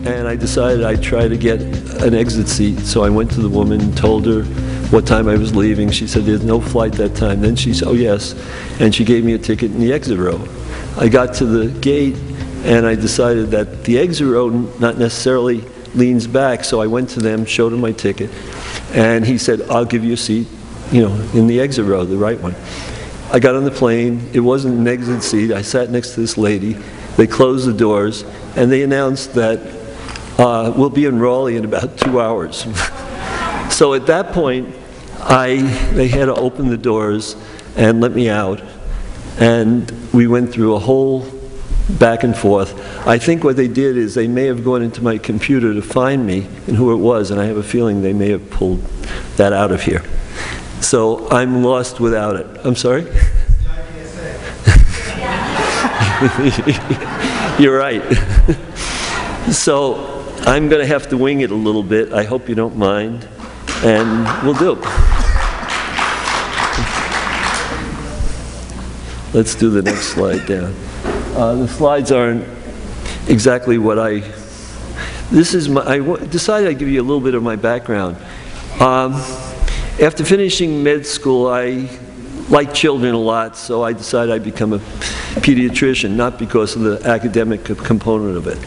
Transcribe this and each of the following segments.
and I decided I'd try to get an exit seat. So I went to the woman and told her what time I was leaving. She said there's no flight that time. Then she said, oh yes, and she gave me a ticket in the exit row. I got to the gate and I decided that the exit row not necessarily leans back, so I went to them, showed him my ticket, and he said, I'll give you a seat, you know, in the exit row, the right one. I got on the plane. It wasn't an exit seat. I sat next to this lady. They closed the doors, and they announced that we'll be in Raleigh in about 2 hours. So at that point, they had to open the doors and let me out, and we went through a whole back and forth. I think what they did is they may have gone into my computer to find me and who it was, and I have a feeling they may have pulled that out of here. So I'm lost without it. I'm sorry? You're right. So I'm going to have to wing it a little bit. I hope you don't mind, and we'll do. Let's do the next slide down. The slides aren't exactly what I decided I'd give you a little bit of my background. After finishing med school, I liked children a lot, so I decided I'd become a pediatrician, not because of the academic component of it.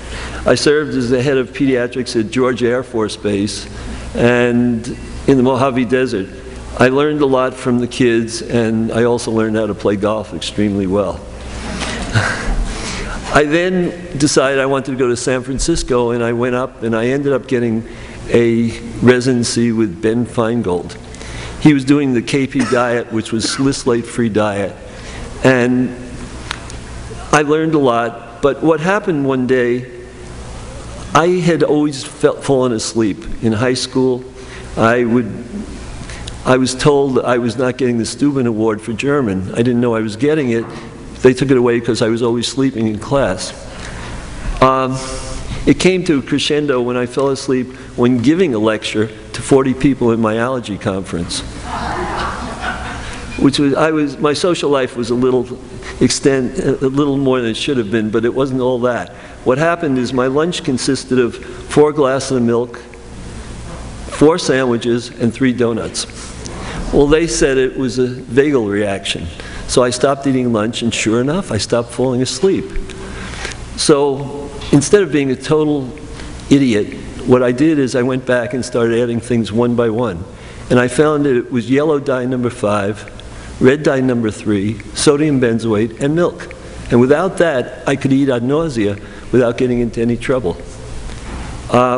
I served as the head of pediatrics at Georgia Air Force Base and in the Mojave Desert. I learned a lot from the kids, and I also learned how to play golf extremely well. I then decided I wanted to go to San Francisco, and I went up, and I ended up getting a residency with Ben Feingold. He was doing the KP diet, which was salicylate-free diet, and I learned a lot. But what happened one day, I had always fallen asleep. In high school, I was told that I was not getting the Steuben Award for German. I didn't know I was getting it. They took it away because I was always sleeping in class. It came to a crescendo when I fell asleep when giving a lecture to 40 people at my allergy conference. Which was, my social life was a little more than it should have been, but it wasn't all that. What happened is my lunch consisted of 4 glasses of milk, 4 sandwiches, and 3 donuts. Well, they said it was a vagal reaction. So I stopped eating lunch, and sure enough, I stopped falling asleep. So instead of being a total idiot, what I did is I went back and started adding things one by one. And I found that it was yellow dye number 5, red dye number 3, sodium benzoate, and milk. And without that, I could eat ad nausea without getting into any trouble.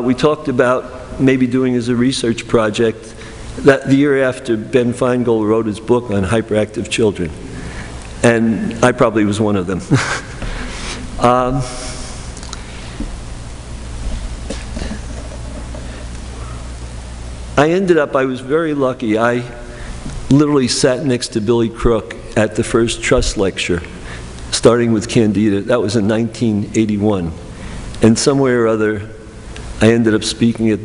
We talked about maybe doing as a research project that the year after Ben Feingold wrote his book on hyperactive children. And I probably was one of them. I was very lucky. I literally sat next to Billy Crook at the first trust lecture, starting with candida. That was in 1981. And somewhere or other, I ended up speaking at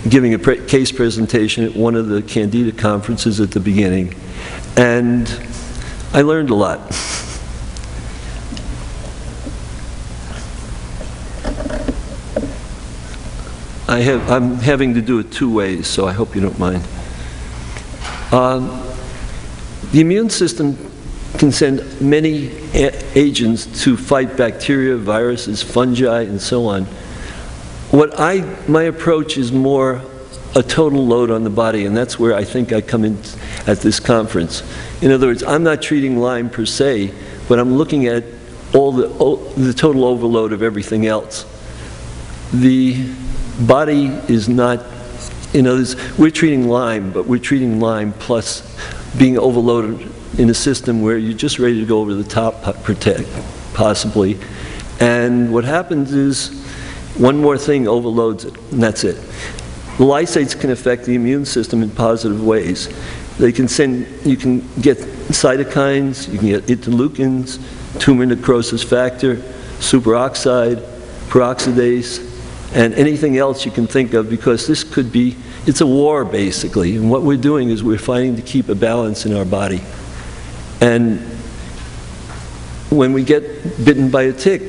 giving a case presentation at one of the candida conferences at the beginning. And I learned a lot. I'm having to do it 2 ways, so I hope you don't mind. The immune system can send many agents to fight bacteria, viruses, fungi, and so on. My approach is more a total load on the body, and that's where I think I come in at this conference. In other words, I'm not treating Lyme per se, but I'm looking at all the total overload of everything else. The body is not, we're treating Lyme, but we're treating Lyme plus being overloaded in a system where you're just ready to go over the top, possibly. And what happens is, one more thing overloads it, and that's it. The lysates can affect the immune system in positive ways. You can get cytokines, you can get interleukins, tumor necrosis factor, superoxide, peroxidase, and anything else you can think of, because this could be, it's a war basically, and what we're doing is we're fighting to keep a balance in our body. And when we get bitten by a tick,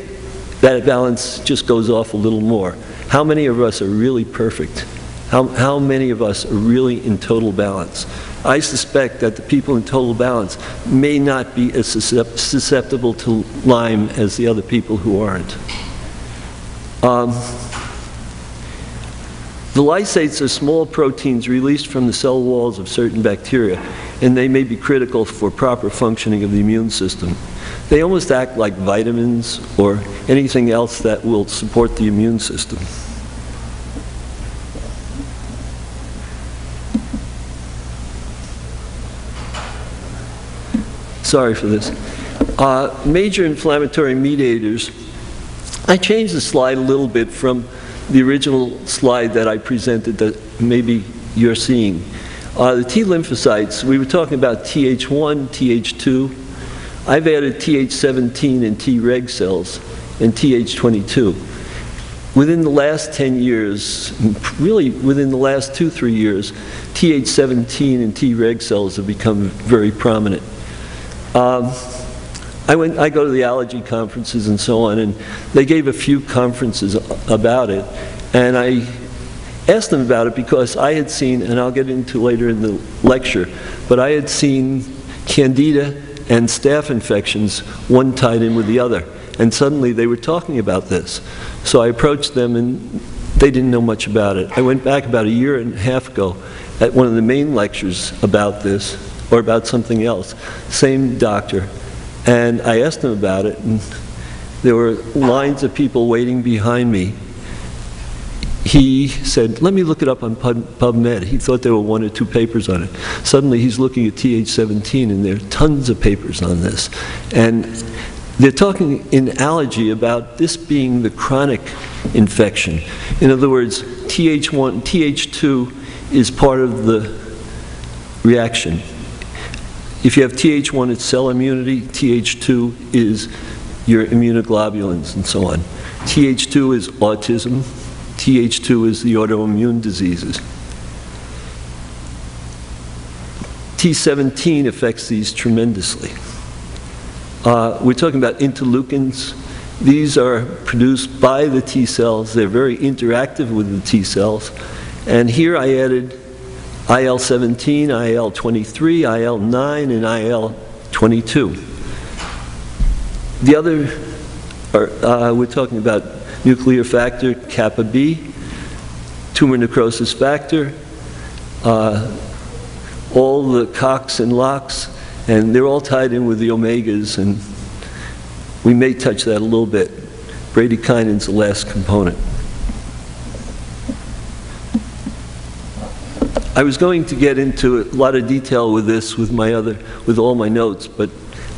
that balance just goes off a little more. How many of us are really perfect? How many of us are really in total balance? I suspect that the people in total balance may not be as susceptible to Lyme as the other people who aren't. The lysates are small proteins released from the cell walls of certain bacteria, and they may be critical for proper functioning of the immune system. They almost act like vitamins or anything else that will support the immune system. Sorry for this. Major inflammatory mediators. I changed the slide a little bit from the original slide that I presented that maybe you're seeing. The T lymphocytes, we were talking about Th1, Th2. I've added Th17 and Treg cells and Th22. Within the last 10 years, really within the last 2-3 years, Th17 and Treg cells have become very prominent. I go to the allergy conferences and so on, and they gave a few conferences about it, and I asked them about it because I had seen, and I'll get into later in the lecture, but I had seen candida and staph infections, one tied in with the other, and suddenly they were talking about this. So I approached them, and they didn't know much about it. I went back about a year and a half ago at one of the main lectures about this, or about something else, same doctor, and I asked him about it, and there were lines of people waiting behind me. He said, let me look it up on PubMed. He thought there were 1 or 2 papers on it. Suddenly he's looking at Th17, and there are tons of papers on this. And they're talking in allergy about this being the chronic infection. In other words, Th1, Th2 is part of the reaction. If you have Th1, it's cell immunity. Th2 is your immunoglobulins and so on. Th2 is autism. Th2 is the autoimmune diseases. T17 affects these tremendously. We're talking about interleukins. These are produced by the T cells. They're very interactive with the T cells. And here I added IL-17, IL-23, IL-9, and IL-22. The other, we're talking about nuclear factor, kappa B, tumor necrosis factor, all the COX and LOX, and they're all tied in with the omegas, and we may touch that a little bit. Bradykinin's the last component. I was going to get into a lot of detail with this, with all my notes, but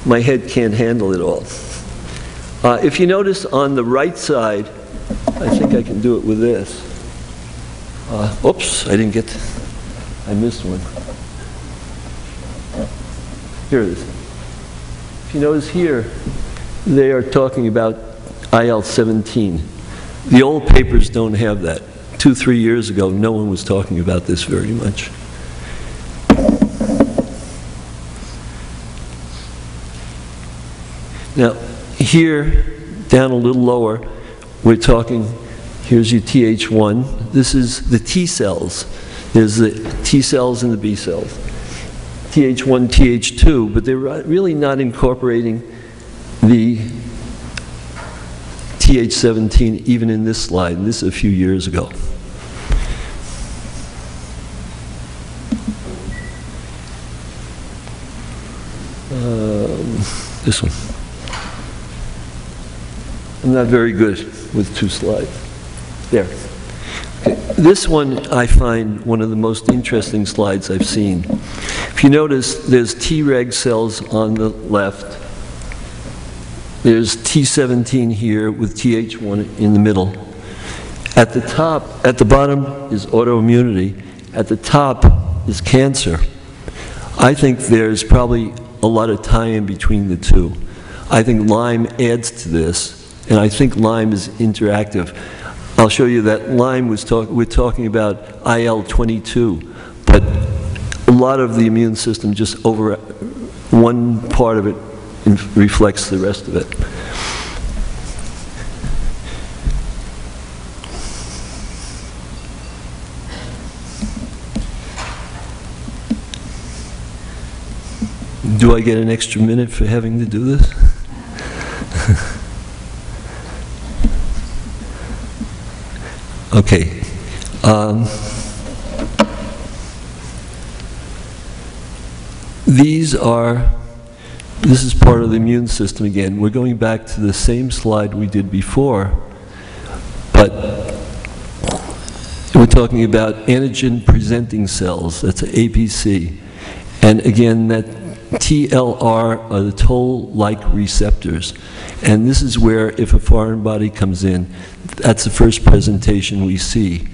my head can't handle it all. If you notice on the right side, I think I can do it with this. Oops, I missed one. Here it is. If you notice here, they are talking about IL-17. The old papers don't have that. 2-3 years ago, no one was talking about this very much. Now, here, down a little lower, we're talking, here's your Th1. This is the T cells. There's the T cells and the B cells. Th1, Th2, but they're really not incorporating the Th17 even in this slide, and this is a few years ago. This one. I'm not very good with 2 slides. There. Okay. This one I find one of the most interesting slides I've seen. If you notice, there's Treg cells on the left. There's T17 here with Th1 in the middle. At the top, at the bottom is autoimmunity. At the top is cancer. I think there's probably a lot of tie-in between the two. I think Lyme adds to this, and I think Lyme is interactive. I'll show you that Lyme we're talking about IL-22, but a lot of the immune system just one part of it reflects the rest of it. Do I get an extra minute for having to do this? Okay. This is part of the immune system again. We're going back to the same slide we did before, but we're talking about antigen-presenting cells. That's APC. And again, that TLR are the toll-like receptors. And this is where, if a foreign body comes in, that's the first presentation we see.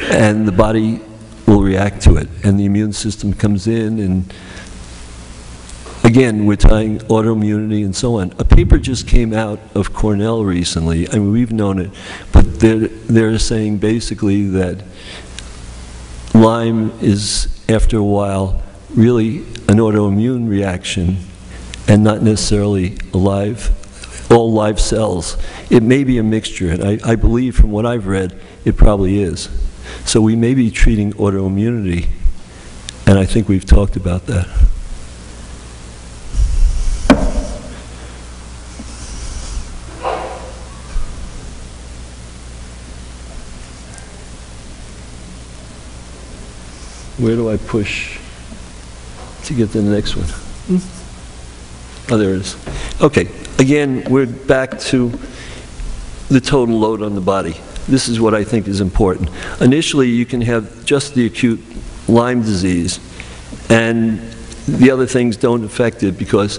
And the body will react to it. And the immune system comes in, and again, we're tying autoimmunity and so on. A paper just came out of Cornell recently. I mean, we've known it, but they're saying basically that Lyme is, after a while, really an autoimmune reaction and not necessarily all live cells. It may be a mixture, and I believe from what I've read, it probably is. So we may be treating autoimmunity, and I think we've talked about that. Where do I push to get to the next one? Oh, there it is. Okay, again, we're back to the total load on the body. This is what I think is important. Initially, you can have just the acute Lyme disease, and the other things don't affect it because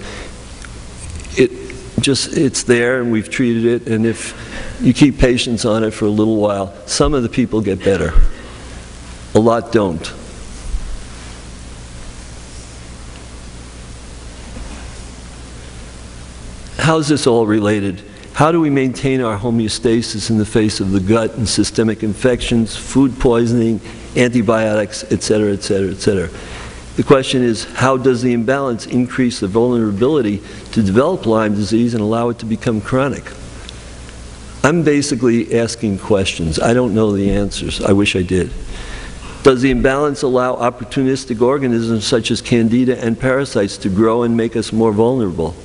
it's there and we've treated it, and if you keep patients on it for a little while, some of the people get better. A lot don't. How is this all related? How do we maintain our homeostasis in the face of the gut and systemic infections, food poisoning, antibiotics, et cetera, et cetera, et cetera? The question is, how does the imbalance increase the vulnerability to develop Lyme disease and allow it to become chronic? I'm basically asking questions. I don't know the answers. I wish I did. Does the imbalance allow opportunistic organisms such as candida and parasites to grow and make us more vulnerable?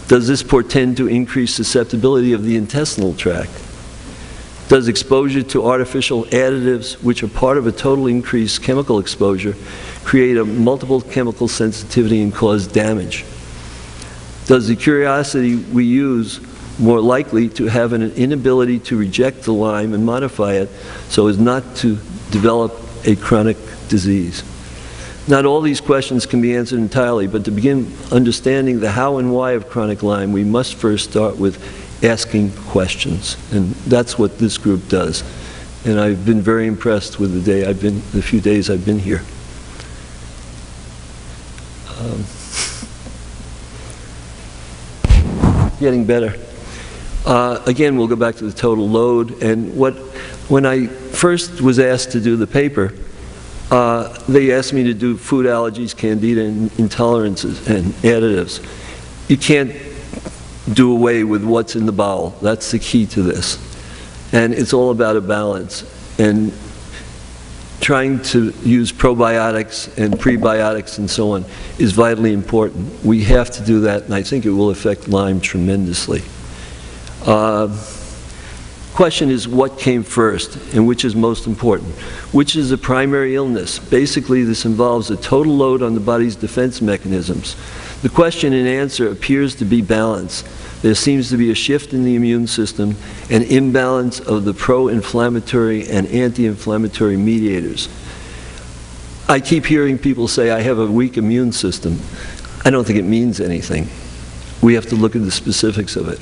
Does this portend to increased susceptibility of the intestinal tract? Does exposure to artificial additives, which are part of a total increased chemical exposure, create a multiple chemical sensitivity and cause damage? Does the curiosity we use more likely to have an inability to reject the Lyme and modify it so as not to develop a chronic disease? Not all these questions can be answered entirely, but to begin understanding the how and why of chronic Lyme, we must first start with asking questions, and that's what this group does. And I've been very impressed with the few days I've been here. Getting better. Again, we'll go back to the total load, and when I first was asked to do the paper, they asked me to do food allergies, candida, and intolerances, and additives. You can't do away with what's in the bowel. That's the key to this. And it's all about a balance. And trying to use probiotics and prebiotics and so on is vitally important. We have to do that, and I think it will affect Lyme tremendously. Question is, what came first and which is most important? Which is the primary illness? Basically, this involves a total load on the body's defense mechanisms. The question and answer appears to be balance. There seems to be a shift in the immune system, an imbalance of the pro-inflammatory and anti-inflammatory mediators. I keep hearing people say, I have a weak immune system. I don't think it means anything. We have to look at the specifics of it.